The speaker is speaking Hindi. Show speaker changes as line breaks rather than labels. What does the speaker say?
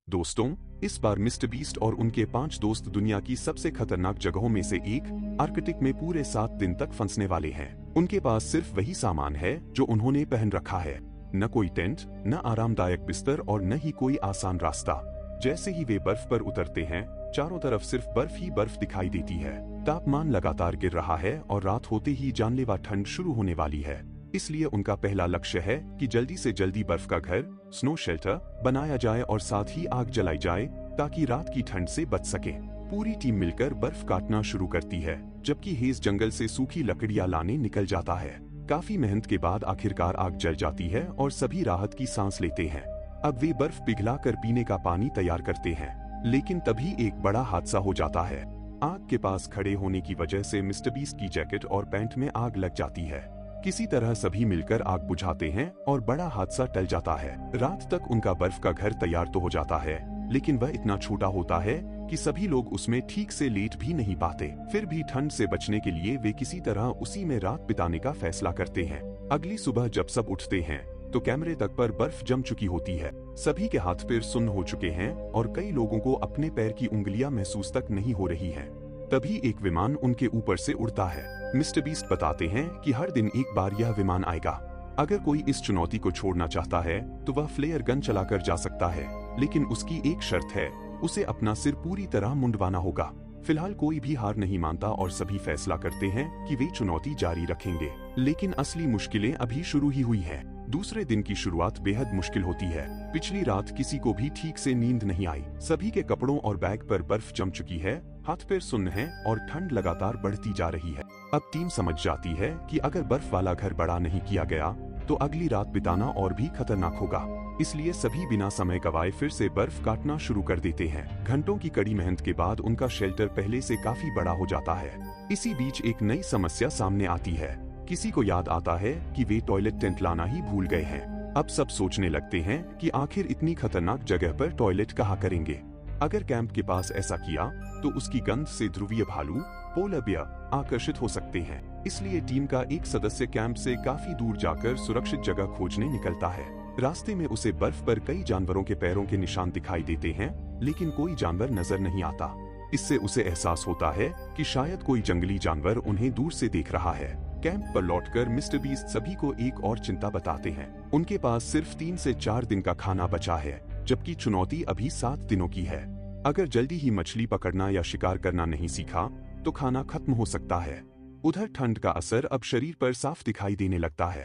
दोस्तों, इस बार मिस्टर बीस्ट और उनके 5 दोस्त दुनिया की सबसे खतरनाक जगहों में से एक आर्कटिक में पूरे 7 दिन तक फंसने वाले हैं। उनके पास सिर्फ वही सामान है जो उन्होंने पहन रखा है। न कोई टेंट, न आरामदायक बिस्तर और न ही कोई आसान रास्ता। जैसे ही वे बर्फ पर उतरते हैं, चारों तरफ सिर्फ बर्फ ही बर्फ दिखाई देती है। तापमान लगातार गिर रहा है और रात होते ही जानलेवा ठंड शुरू होने वाली है। इसलिए उनका पहला लक्ष्य है कि जल्दी से जल्दी बर्फ का घर, स्नो शेल्टर बनाया जाए और साथ ही आग जलाई जाए ताकि रात की ठंड से बच सके। पूरी टीम मिलकर बर्फ काटना शुरू करती है, जबकि हेज जंगल से सूखी लकड़ियां लाने निकल जाता है। काफी मेहनत के बाद आखिरकार आग जल जाती है और सभी राहत की सांस लेते हैं। अब वे बर्फ पिघलाकर पीने का पानी तैयार करते हैं, लेकिन तभी एक बड़ा हादसा हो जाता है। आग के पास खड़े होने की वजह से मिस्टर बीस्ट की जैकेट और पैंट में आग लग जाती है। किसी तरह सभी मिलकर आग बुझाते हैं और बड़ा हादसा टल जाता है। रात तक उनका बर्फ का घर तैयार तो हो जाता है, लेकिन वह इतना छोटा होता है कि सभी लोग उसमें ठीक से लेट भी नहीं पाते। फिर भी ठंड से बचने के लिए वे किसी तरह उसी में रात बिताने का फैसला करते हैं। अगली सुबह जब सब उठते हैं तो कैमरे तक पर बर्फ जम चुकी होती है। सभी के हाथ पैर सुन्न हो चुके हैं और कई लोगों को अपने पैर की उंगलियां महसूस तक नहीं हो रही हैं। तभी एक विमान उनके ऊपर से उड़ता है। मिस्टर बीस्ट बताते हैं कि हर दिन एक बार यह विमान आएगा। अगर कोई इस चुनौती को छोड़ना चाहता है तो वह फ्लेयर गन चलाकर जा सकता है, लेकिन उसकी एक शर्त है, उसे अपना सिर पूरी तरह मुंडवाना होगा। फिलहाल कोई भी हार नहीं मानता और सभी फैसला करते हैं कि वे चुनौती जारी रखेंगे। लेकिन असली मुश्किलें अभी शुरू ही हुई हैं। दूसरे दिन की शुरुआत बेहद मुश्किल होती है। पिछली रात किसी को भी ठीक से नींद नहीं आई। सभी के कपड़ों और बैग पर बर्फ जम चुकी है, हाथ पैर सुन्न हैं और ठंड लगातार बढ़ती जा रही है। अब टीम समझ जाती है कि अगर बर्फ वाला घर बड़ा नहीं किया गया तो अगली रात बिताना और भी खतरनाक होगा। इसलिए सभी बिना समय गवाए फिर से बर्फ काटना शुरू कर देते हैं। घंटों की कड़ी मेहनत के बाद उनका शेल्टर पहले से काफी बड़ा हो जाता है। इसी बीच एक नई समस्या सामने आती है। किसी को याद आता है कि वे टॉयलेट टेंट लाना ही भूल गए हैं। अब सब सोचने लगते हैं कि आखिर इतनी खतरनाक जगह पर टॉयलेट कहाँ करेंगे। अगर कैंप के पास ऐसा किया तो उसकी गंध से ध्रुवीय भालू, पोलर बियर आकर्षित हो सकते हैं। इसलिए टीम का एक सदस्य कैंप से काफी दूर जाकर सुरक्षित जगह खोजने निकलता है। रास्ते में उसे बर्फ पर कई जानवरों के पैरों के निशान दिखाई देते हैं, लेकिन कोई जानवर नजर नहीं आता। इससे उसे एहसास होता है कि शायद कोई जंगली जानवर उन्हें दूर से देख रहा है। कैंप पर लौटकर मिस्टर बीस्ट सभी को एक और चिंता बताते हैं। उनके पास सिर्फ 3 से 4 दिन का खाना बचा है, जबकि चुनौती अभी 7 दिनों की है। अगर जल्दी ही मछली पकड़ना या शिकार करना नहीं सीखा तो खाना खत्म हो सकता है। उधर ठंड का असर अब शरीर पर साफ दिखाई देने लगता है।